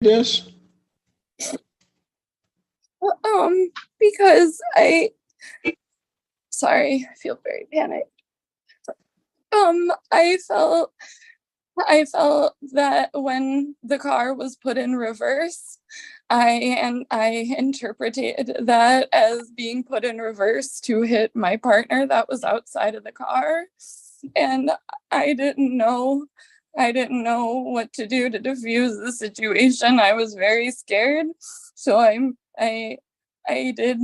this? Because sorry, I feel very panicked. I felt that when the car was put in reverse, I interpreted that as being put in reverse to hit my partner that was outside of the car. And I didn't know what to do to defuse the situation. I was very scared. So I did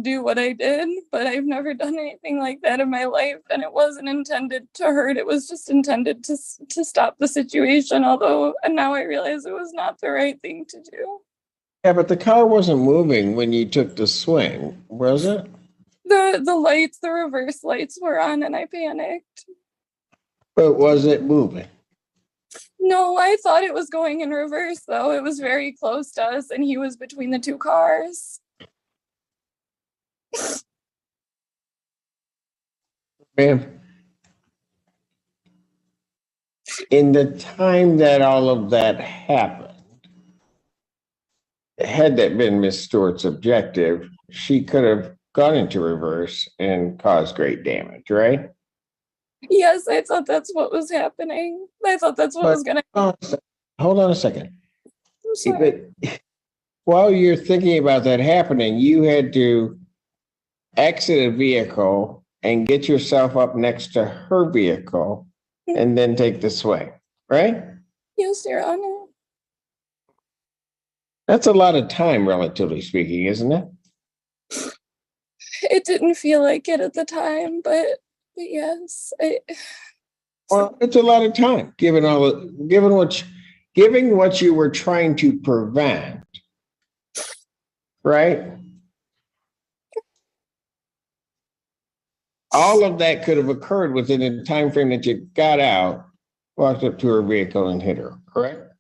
do what I did, but I've never done anything like that in my life, and it wasn't intended to hurt. It was just intended to stop the situation, although now I realize it was not the right thing to do. Yeah, but the car wasn't moving when you took the swing, was it? The lights, the reverse lights were on, and I panicked. But was it moving? No, I thought it was going in reverse, though. It was very close to us, and he was between the two cars. Ma'am, in the time that all of that happened, had that been Miss Stewart's objective, she could have gone into reverse and caused great damage, right? Yes, I thought that's what was happening. I thought that's what was going to happen. Hold on a second. I'm sorry. While you're thinking about that happening, you had to exit a vehicle and get yourself up next to her vehicle and then take the swing, right? Yes, Your Honor. That's a lot of time, relatively speaking, isn't it? It didn't feel like it at the time, but yes. Well, it's a lot of time, given what you were trying to prevent, right? All of that could have occurred within the time frame that you got out, walked up to her vehicle and hit her, correct?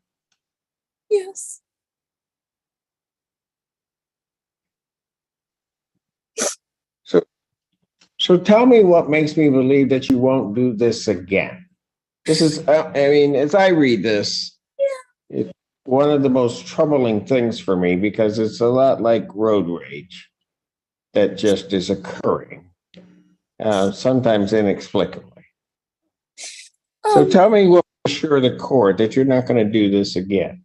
Yes. So tell me what makes me believe that you won't do this again. This is, as I read this, it's one of the most troubling things for me because it's a lot like road rage that just is occurring, sometimes inexplicably. So tell me what will assure the court that you're not going to do this again.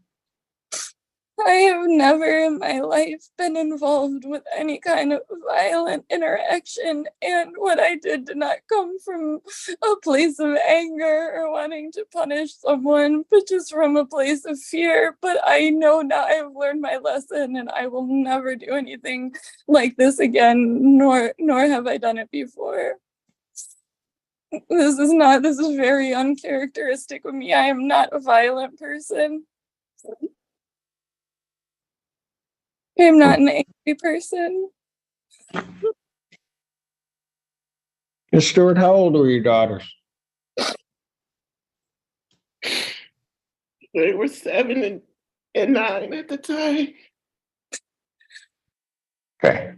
I have never in my life been involved with any kind of violent interaction, and what I did not come from a place of anger or wanting to punish someone, but just from a place of fear. But I know now I've learned my lesson, and I will never do anything like this again, nor have I done it before. This is very uncharacteristic of me. I am not a violent person. I'm not an angry person. Ms. Stewart, how old were your daughters? They were 7 and 9 at the time. Okay.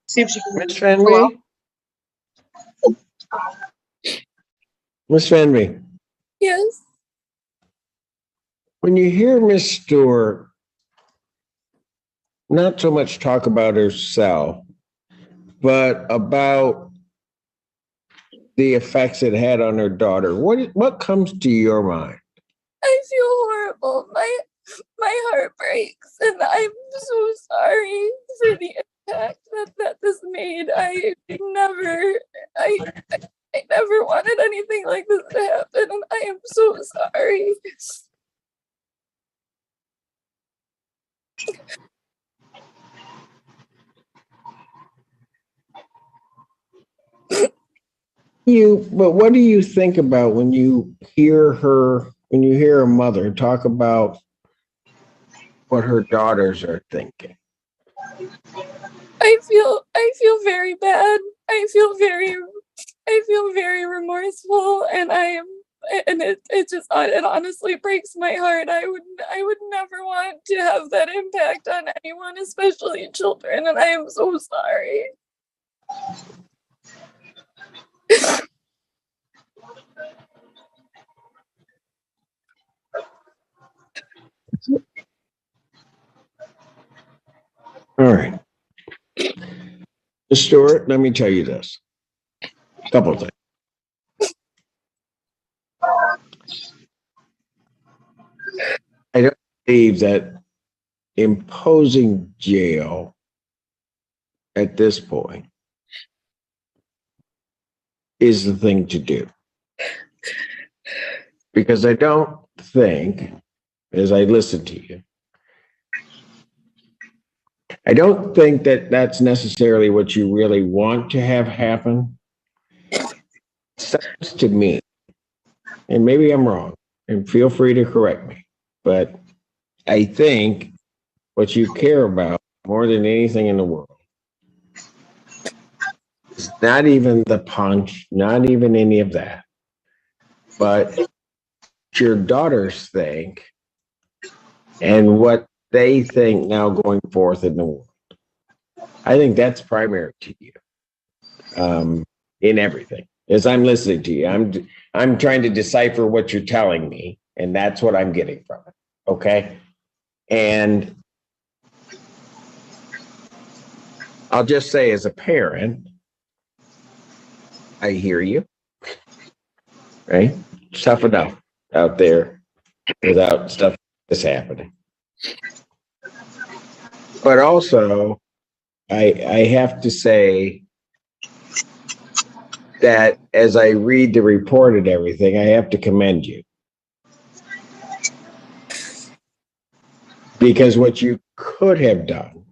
See if she can. Ms. Fenby? Ms. Fenby, Yes. when you hear Ms. Stewart not so much talk about herself, but about the effects it had on her daughter, what comes to your mind? I feel horrible. My heart breaks, and I'm so sorry for the impact that this made. I never wanted anything like this to happen, and I am so sorry. But what do you think about when you hear a mother talk about what her daughters are thinking? I feel very bad. I feel very remorseful, and it honestly breaks my heart. I would never want to have that impact on anyone, especially children, and I am so sorry. All right. Stuart, let me tell you this. A couple of things. I don't believe that imposing jail at this point is the thing to do. Because I don't think, as I listen to you, I don't think that that's necessarily what you really want to have happen. It sounds to me, and maybe I'm wrong, and feel free to correct me, but I think what you care about more than anything in the world is not even the punch, not even any of that, but what your daughters think and what they think now going forth in the world. I think that's primary to you in everything. As I'm listening to you, I'm trying to decipher what you're telling me, and that's what I'm getting from it. Okay, and I'll just say, as a parent, I hear you. Right, it's tough enough out there without stuff that's happening. But also, I have to say that as I read the report and everything, I have to commend you. Because what you could have done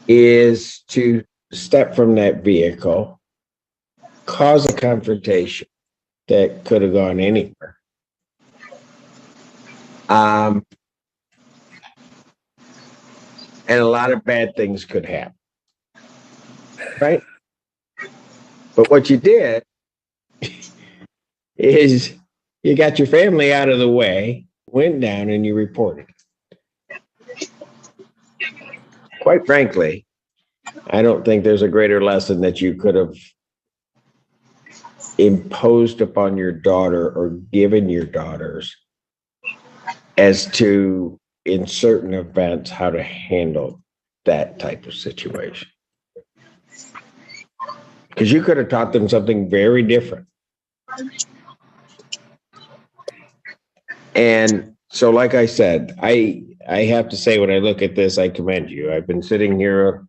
is to step from that vehicle, cause a confrontation that could have gone anywhere. And a lot of bad things could happen. Right? But what you did is you got your family out of the way, went down, and you reported. Quite frankly, I don't think there's a greater lesson that you could have imposed upon your daughter or given your daughters as to, in certain events, how to handle that type of situation. Because you could have taught them something very different. And so, like I said, I have to say, when I look at this, I commend you. I've been sitting here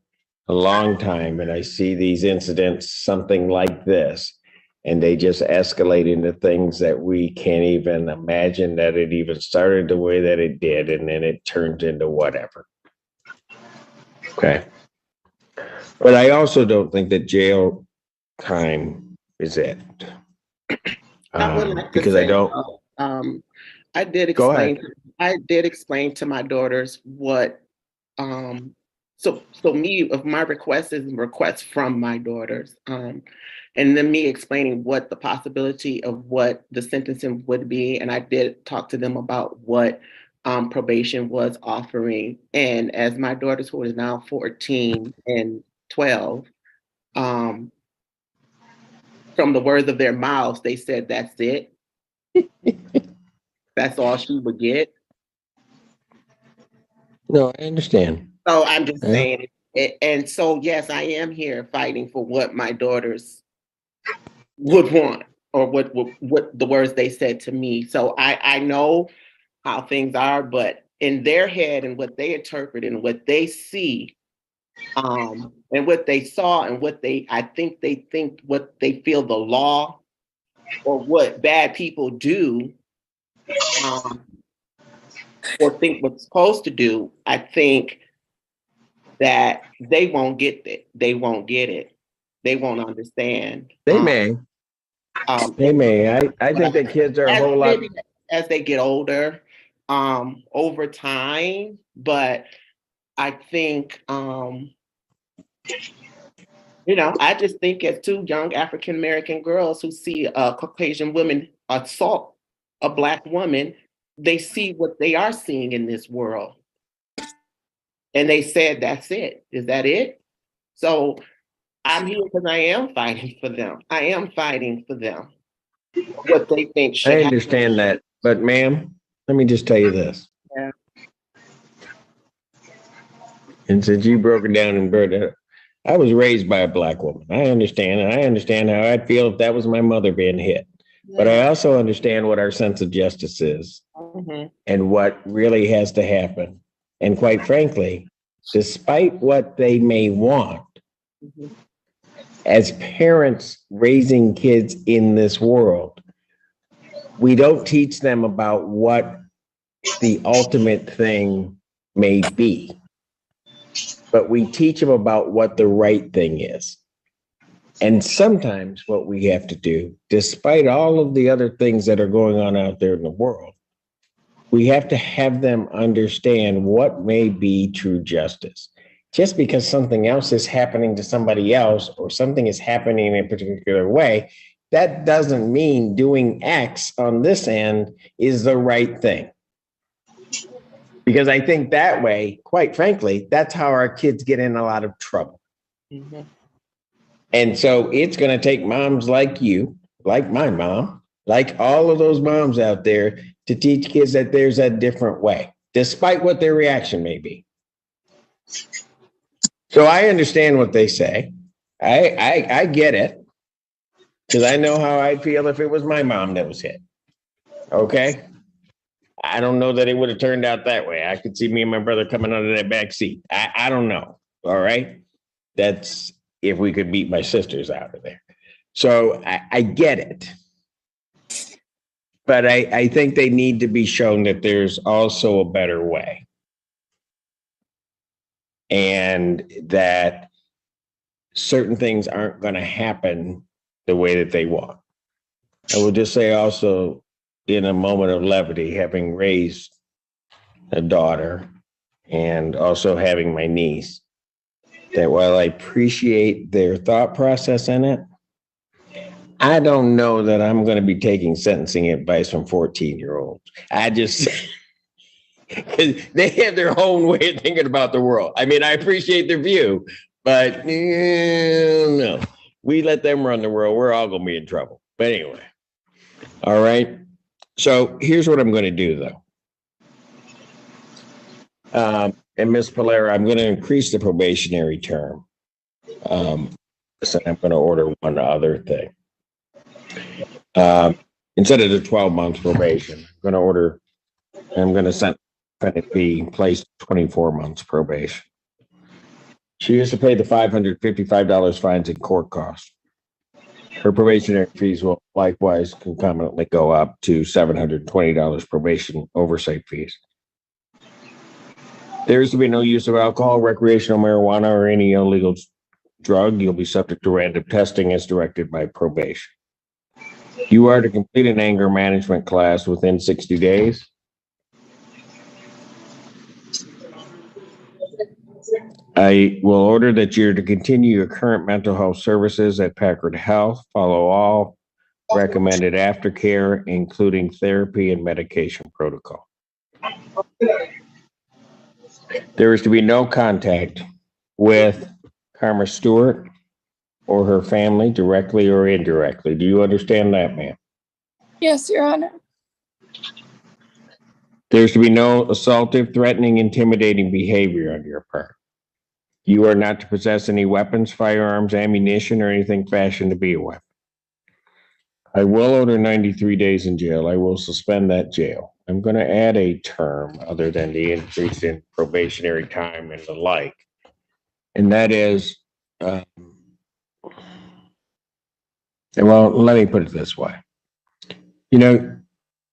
a long time, and I see these incidents, something like this, and they just escalate into things that we can't even imagine that it even started the way that it did, and then it turns into whatever. Okay. But I also don't think that jail time is it. I would like to Because say, I don't. I did Go explain. ahead. I did explain to my daughters what. So me, of my request is requests from my daughters, and then me explaining what the possibility of what the sentencing would be, and I did talk to them about what probation was offering. And as my daughters, who is now 14 and 12, from the words of their mouths, they said, "That's it." That's all she would get. No, I understand. So I'm just Yeah. saying, and so yes, I am here fighting for what my daughters would want, or what the words they said to me. So I know how things are, but in their head and what they interpret and what they see, and what they saw and what I think they think what they feel the law or what bad people do, or think what's supposed to do, I think that they won't get it. They won't get it. they won't understand. They may. They may. I think that kids are a whole lot. Maybe as they get older, over time, but I think, I just think as two young African American girls who see a Caucasian woman assault a Black woman, they see what they are seeing in this world. And they said, that's it. Is that it? So I'm here because I am fighting for them. I am fighting for them. What they think should I understand that. But ma'am, let me just tell you this. Yeah. And since you broke it down and brought it up, I was raised by a Black woman. I understand, and I understand how I'd feel if that was my mother being hit. Yeah. But I also understand what our sense of justice is and what really has to happen. And quite frankly, despite what they may want, as parents raising kids in this world, we don't teach them about what the ultimate thing may be, but we teach them about what the right thing is. And sometimes what we have to do, despite all of the other things that are going on out there in the world, we have to have them understand what may be true justice. Just because something else is happening to somebody else or something is happening in a particular way, that doesn't mean doing X on this end is the right thing. Because I think that way, quite frankly, that's how our kids get in a lot of trouble. And so it's going to take moms like you, like my mom, like all of those moms out there to teach kids that there's a different way, despite what their reaction may be. So I understand what they say. I get it, because I know how I'd feel if it was my mom that was hit. Okay? I don't know that it would have turned out that way. I could see me and my brother coming out of that back seat. I don't know. All right? That's if we could beat my sisters out of there. So I get it. But I think they need to be shown that there's also a better way. And that certain things aren't going to happen the way that they want. I will just say also, in a moment of levity, having raised a daughter and also having my niece, that while I appreciate their thought process in it, I don't know that I'm going to be taking sentencing advice from 14-year-olds. I just, because they have their own way of thinking about the world. I mean, I appreciate their view, but no, we let them run the world. We're all going to be in trouble. But anyway, all right. So here's what I'm going to do, though. And Ms. Polera, I'm going to increase the probationary term. So I'm going to order one other thing. Instead of the 12 months probation, I'm going to send it be placed 24 months probation. She used to pay the $555 fines and court costs. Her probationary fees will likewise concomitantly go up to $720 probation oversight fees. There is to be no use of alcohol, recreational marijuana, or any illegal drug. You'll be subject to random testing as directed by probation. You are to complete an anger management class within 60 days. I will order that you're to continue your current mental health services at Packard Health, follow all recommended aftercare, including therapy and medication protocol. There is to be no contact with Karma Stewart or her family, directly or indirectly. Do you understand that, ma'am? Yes, Your Honor. There's to be no assaultive, threatening, intimidating behavior on your part. You are not to possess any weapons, firearms, ammunition, or anything fashioned to be a weapon. I will order 93 days in jail. I will suspend that jail. I'm going to add a term other than the increase in probationary time and the like. And that is, well, let me put it this way. You know,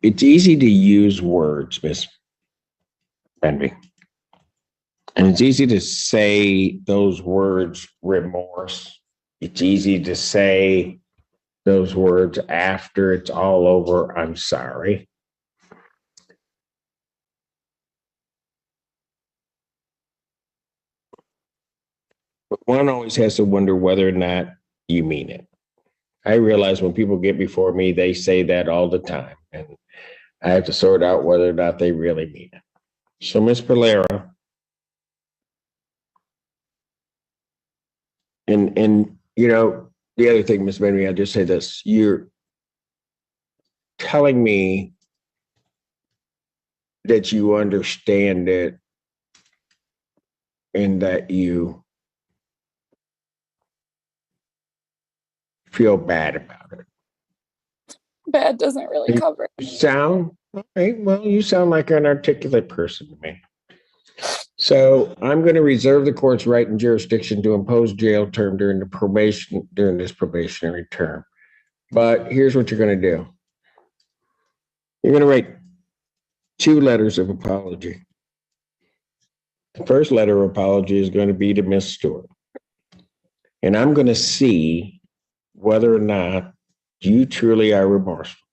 it's easy to use words, Miss Envy. And it's easy to say those words, remorse it's easy to say those words after it's all over. I'm sorry. But one always has to wonder whether or not you mean it. I realize when people get before me, they say that all the time, and I have to sort out whether or not they really mean it. So, Ms. Polera, and you know, the other thing, Ms. Benry, I'll just say this. You're telling me that you understand it and that you feel bad about it. Bad doesn't really cover it. You sound, okay, well, you sound like an articulate person to me. So I'm going to reserve the court's right and jurisdiction to impose jail term during this probationary term. But here's what you're going to do. You're going to write 2 letters of apology. The first letter of apology is going to be to Miss Stewart. And I'm going to see whether or not you truly are remorseful.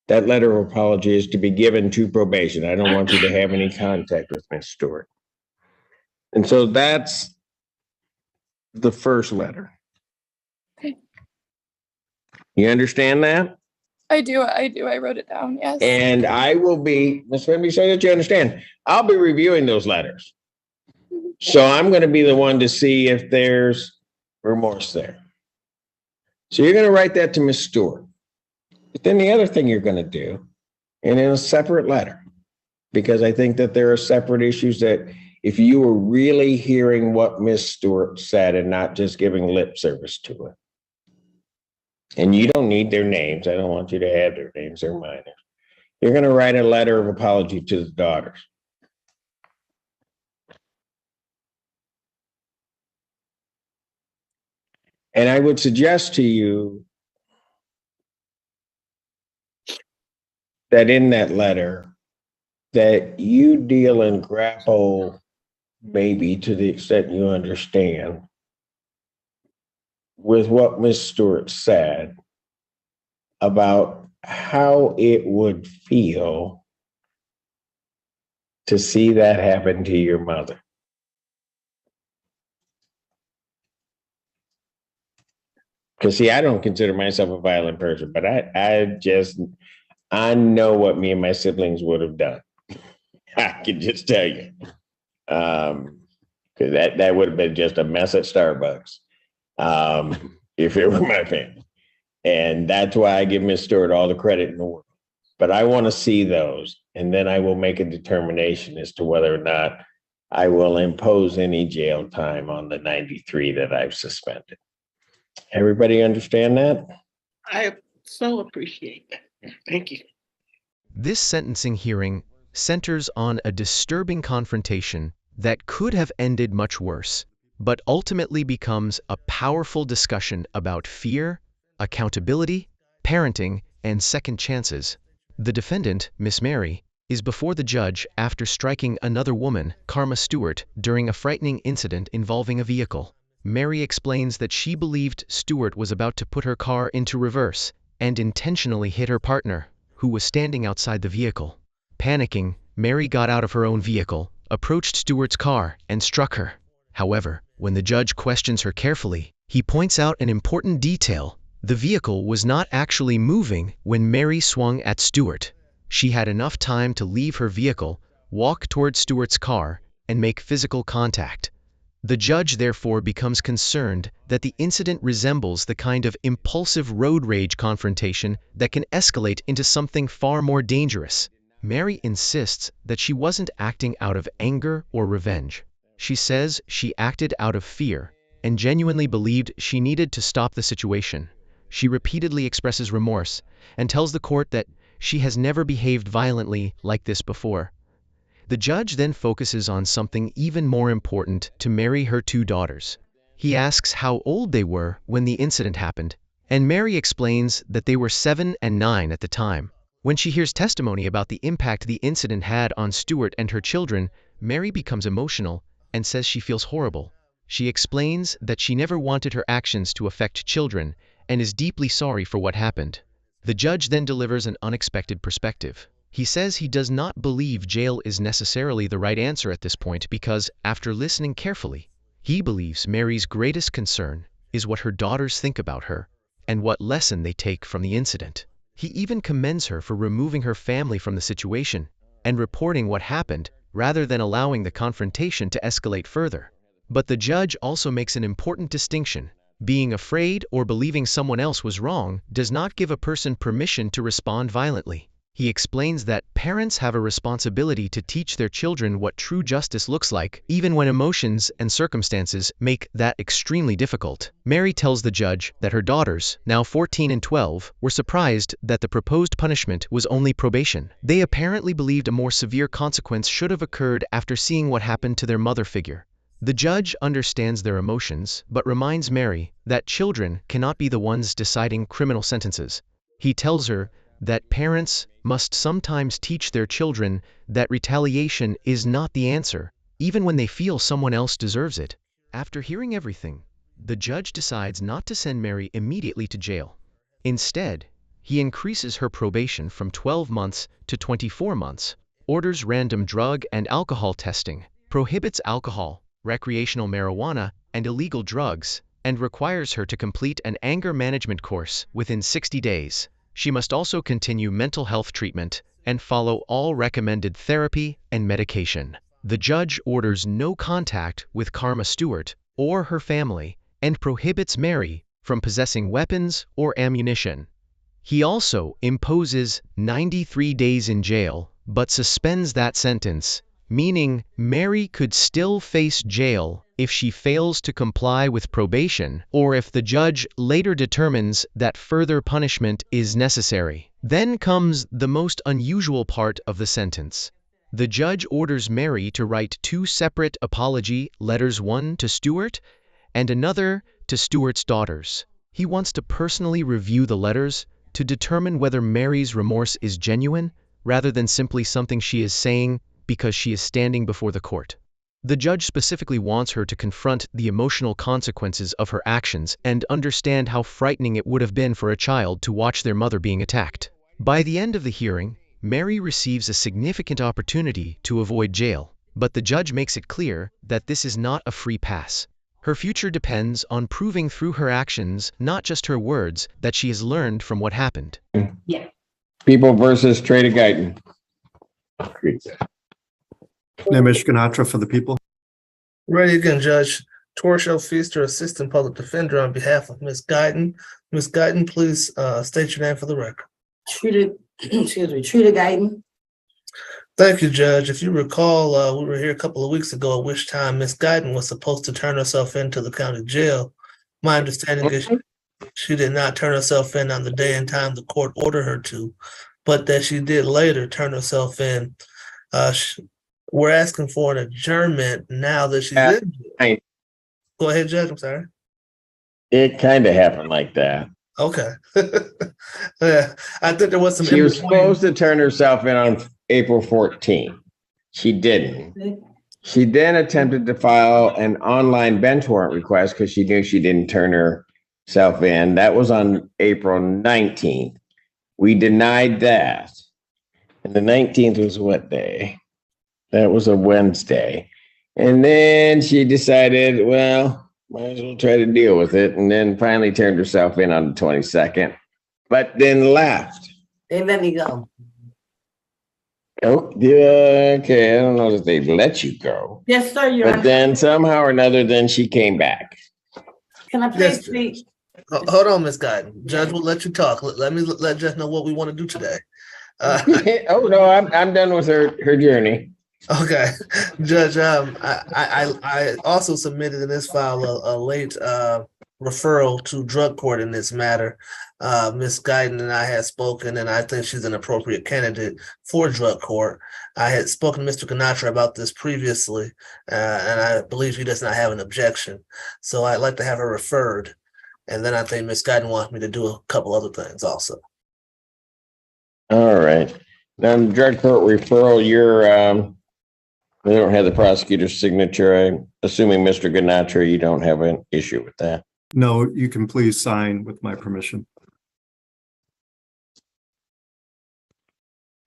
That letter of apology is to be given to probation. I don't want you to have any contact with Miss Stewart. And so that's the first letter. Okay. You understand that? I do. I wrote it down. Yes. And I will be, Ms. Fenby, so that you understand, I'll be reviewing those letters. So I'm going to be the one to see if there's remorse there. So you're going to write that to Ms. Stewart. But then the other thing you're going to do, and in a separate letter, because I think that there are separate issues that if you were really hearing what Ms. Stewart said and not just giving lip service to it, and you don't need their names. I don't want you to have their names. They're minors. You're going to write a letter of apology to the daughters. And I would suggest to you that in that letter, that you deal and grapple, maybe to the extent you understand, with what Ms. Stewart said about how it would feel to see that happen to your mother. Because see, I don't consider myself a violent person, but I know what me and my siblings would have done. I can just tell you. Because that would have been just a mess at Starbucks. If it were my family. And that's why I give Ms. Stewart all the credit in the world. But I want to see those, and then I will make a determination as to whether or not I will impose any jail time on the 93 that I've suspended. Everybody understand that? I so appreciate that. Thank you. This sentencing hearing centers on a disturbing confrontation that could have ended much worse, but ultimately becomes a powerful discussion about fear, accountability, parenting, and second chances. The defendant, Miss Mary, is before the judge after striking another woman, Karma Stewart, during a frightening incident involving a vehicle. Mary explains that she believed Stewart was about to put her car into reverse and intentionally hit her partner, who was standing outside the vehicle. Panicking, Mary got out of her own vehicle, approached Stewart's car, and struck her. However, when the judge questions her carefully, he points out an important detail. The vehicle was not actually moving when Mary swung at Stewart. She had enough time to leave her vehicle, walk toward Stewart's car, and make physical contact. The judge therefore becomes concerned that the incident resembles the kind of impulsive road rage confrontation that can escalate into something far more dangerous. Mary insists that she wasn't acting out of anger or revenge. She says she acted out of fear and genuinely believed she needed to stop the situation. She repeatedly expresses remorse and tells the court that she has never behaved violently like this before. The judge then focuses on something even more important to Mary, her 2 daughters. He asks how old they were when the incident happened, and Mary explains that they were 7 and 9 at the time. When she hears testimony about the impact the incident had on Stewart and her children, Mary becomes emotional and says she feels horrible. She explains that she never wanted her actions to affect children and is deeply sorry for what happened. The judge then delivers an unexpected perspective. He says he does not believe jail is necessarily the right answer at this point because, after listening carefully, he believes Mary's greatest concern is what her daughters think about her and what lesson they take from the incident. He even commends her for removing her family from the situation and reporting what happened rather than allowing the confrontation to escalate further. But the judge also makes an important distinction. Being afraid or believing someone else was wrong does not give a person permission to respond violently. He explains that parents have a responsibility to teach their children what true justice looks like, even when emotions and circumstances make that extremely difficult. Mary tells the judge that her daughters, now 14 and 12, were surprised that the proposed punishment was only probation. They apparently believed a more severe consequence should have occurred after seeing what happened to their mother figure. The judge understands their emotions, but reminds Mary that children cannot be the ones deciding criminal sentences. He tells her that parents must sometimes teach their children that retaliation is not the answer, even when they feel someone else deserves it. After hearing everything, the judge decides not to send Mary immediately to jail. Instead, he increases her probation from 12 months to 24 months, orders random drug and alcohol testing, prohibits alcohol, recreational marijuana, and illegal drugs, and requires her to complete an anger management course within 60 days. She must also continue mental health treatment and follow all recommended therapy and medication. The judge orders no contact with Karma Stewart or her family and prohibits Mary from possessing weapons or ammunition. He also imposes 93 days in jail, but suspends that sentence, meaning Mary could still face jail if she fails to comply with probation or if the judge later determines that further punishment is necessary. Then comes the most unusual part of the sentence. The judge orders Mary to write 2 separate apology letters, one to Stewart and another to Stewart's daughters. He wants to personally review the letters to determine whether Mary's remorse is genuine rather than simply something she is saying because she is standing before the court. The judge specifically wants her to confront the emotional consequences of her actions and understand how frightening it would have been for a child to watch their mother being attacked. By the end of the hearing, Mary receives a significant opportunity to avoid jail, but the judge makes it clear that this is not a free pass. Her future depends on proving through her actions, not just her words, that she has learned from what happened. Yeah. People versus Trader Guyton. Mr. Ganatra for the people. Ready again, Judge. Torshel Feaster, Assistant Public Defender, on behalf of Ms. Guyton. Ms. Guyton, please state your name for the record. Treated Guyton. Thank you, Judge. If you recall, we were here a couple of weeks ago, at which time Ms. Guyton was supposed to turn herself into the county jail. My understanding is she did not turn herself in on the day and time the court ordered her to, but that she did later turn herself in. We're asking for an adjournment now that she's in jail. Go ahead, Judge. I'm sorry. It kind of happened like that. Okay. Yeah, I think there was some. She was supposed to turn herself in on April 14th. She didn't. She then attempted to file an online bench warrant request because she knew she didn't turn herself in. That was on April 19th. We denied that. And the 19th was what day? That was a Wednesday. And then she decided, well, might as well try to deal with it. And then finally turned herself in on the 22nd, but then left. They let me go. Oh, yeah, okay. I don't know if they let you go. Yes, sir. But then somehow or another, then she came back. Can I please Yes, speak? Hold on, Ms. Guyton. Judge will let you talk. Let me let Judge know what we want to do today. Oh no, I'm done with her journey. Okay, Judge. I also submitted in this file a late referral to drug court in this matter. Ms. Guyton and I had spoken, and I think she's an appropriate candidate for drug court. I had spoken to Mr. Ganatra about this previously, and I believe he does not have an objection. So I'd like to have her referred, and then I think Ms. Guyton wants me to do a couple other things also. All right. Then drug court referral, They don't have the prosecutor's signature. I'm assuming, Mr. Ganatra, you don't have an issue with that. No, you can please sign with my permission.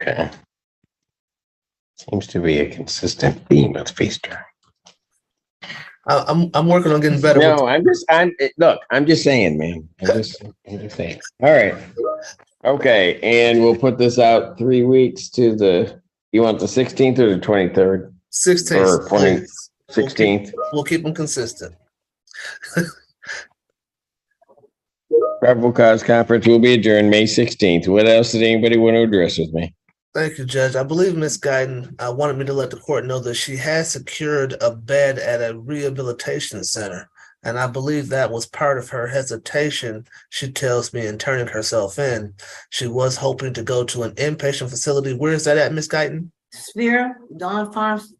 Okay. Seems to be a consistent theme of Feaster. I'm working on getting better. No, I'm just saying, man. I'm just saying. All right. Okay, and we'll put this out 3 weeks to you want the 16th or the 23rd? 16th. Or 20 16th. We'll keep them consistent. Probable cause conference will be adjourned May 16th. What else did anybody want to address with me? Thank you, Judge. I believe Ms. Guyton wanted me to let the court know that she has secured a bed at a rehabilitation center. And I believe that was part of her hesitation, she tells me, in turning herself in. She was hoping to go to an inpatient facility. Where is that at, Ms. Guyton? Sphere, Dawn Farms,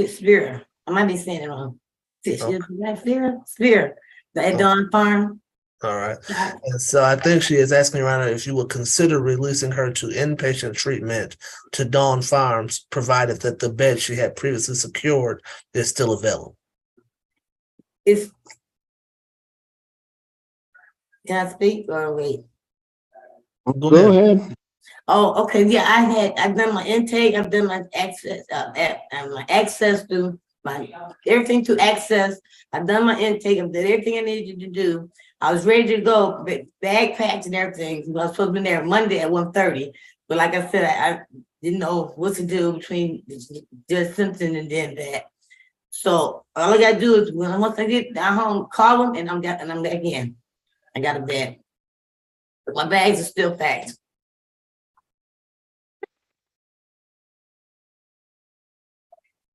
Sphere. I might be saying it wrong. Sphere, at Dawn Farm. All right. And so I think she is asking around if you would consider releasing her to inpatient treatment to Dawn Farms, provided that the bed she had previously secured is still available. Can I speak or wait? Go ahead. Oh, okay. Yeah, I've done my intake. I've done my access to my everything to access. I've done my intake. I've done everything I needed to do. I was ready to go, bag packed and everything. I was supposed to be there Monday at 1:30. But like I said, I didn't know what to do between Judge Simpson and then that. So all I gotta do is once I get down home, call them and I'm back in. I got a bed. But my bags are still packed.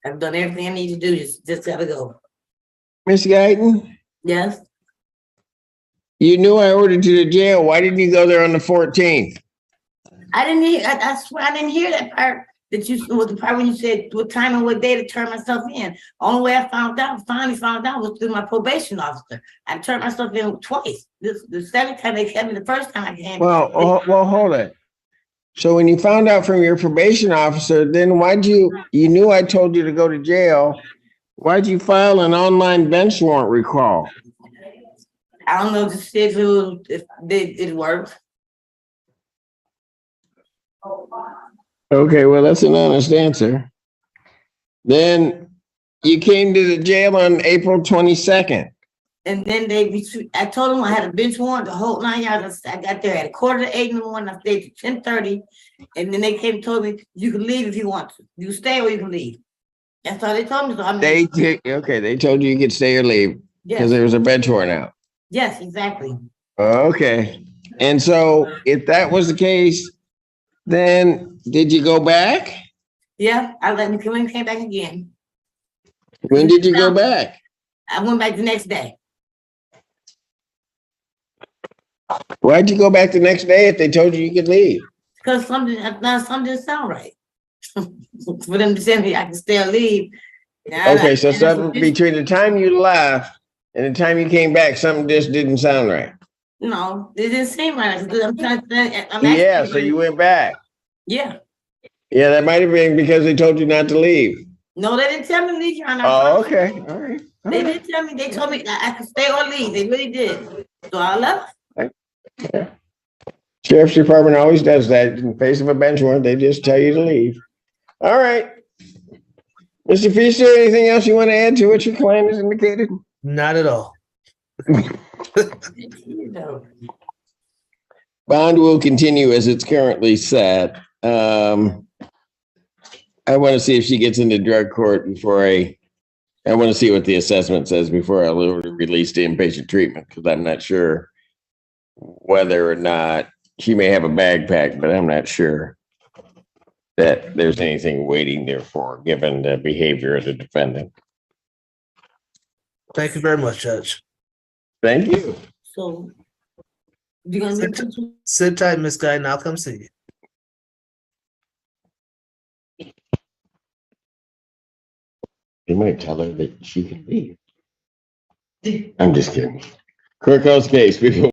I've done everything I need to do. Just gotta go. Miss Guyton, Yes. you knew I ordered you to jail. Why didn't you go there on the 14th? I didn't hear. I swear I didn't hear that part. That you was the part when you said what time and what day to turn myself in. Only way I finally found out was through my probation officer. I turned myself in twice. The second time they kept me, the first time I came. Well, hold it. So when you found out from your probation officer, then you knew I told you to go to jail. Why'd you file an online bench warrant recall? I don't know if it worked. Okay, well, that's an honest answer. Then you came to the jail on April 22nd. And then I told them I had a bench warrant the whole 9 yards. I got there at 7:45 in the morning. I stayed to 10:30. And then they came and told me, you can leave if you want to. You stay or you can leave. That's all they told me. So they told you could stay or leave because there was a bench warrant out. Yes, exactly. Okay. And so if that was the case, then did you go back? Yeah, I let me come in and came back again. When did you go back? I went back the next day. Why'd you go back the next day if they told you you could leave? Because something didn't sound right. For them to tell me I can stay or leave. Okay, so something between the time you left and the time you came back, something just didn't sound right. No, it didn't seem right. So you went back. Yeah. Yeah, that might have been because they told you not to leave. No, they didn't tell me to leave, Your Honor. Oh, okay. All right. They didn't tell me. They told me that I could stay or leave. They really did. So I left. Yeah. Sheriff's Department always does that. In the face of a bench warrant, they just tell you to leave. All right. Mr. Feaster, anything else you want to add to what your client has indicated? Not at all. Bond will continue as it's currently set. I want to see if she gets into drug court before I want to see what the assessment says before I release the inpatient treatment, because I'm not sure whether or not she may have a bag pack, but I'm not sure that there's anything waiting there for her, given the behavior of the defendant. Thank you very much, Judge. Thank you. So you gonna Sit tight, Miss Guy, and I'll come see you. You might tell her that she can leave. I'm just kidding. Courthouse case.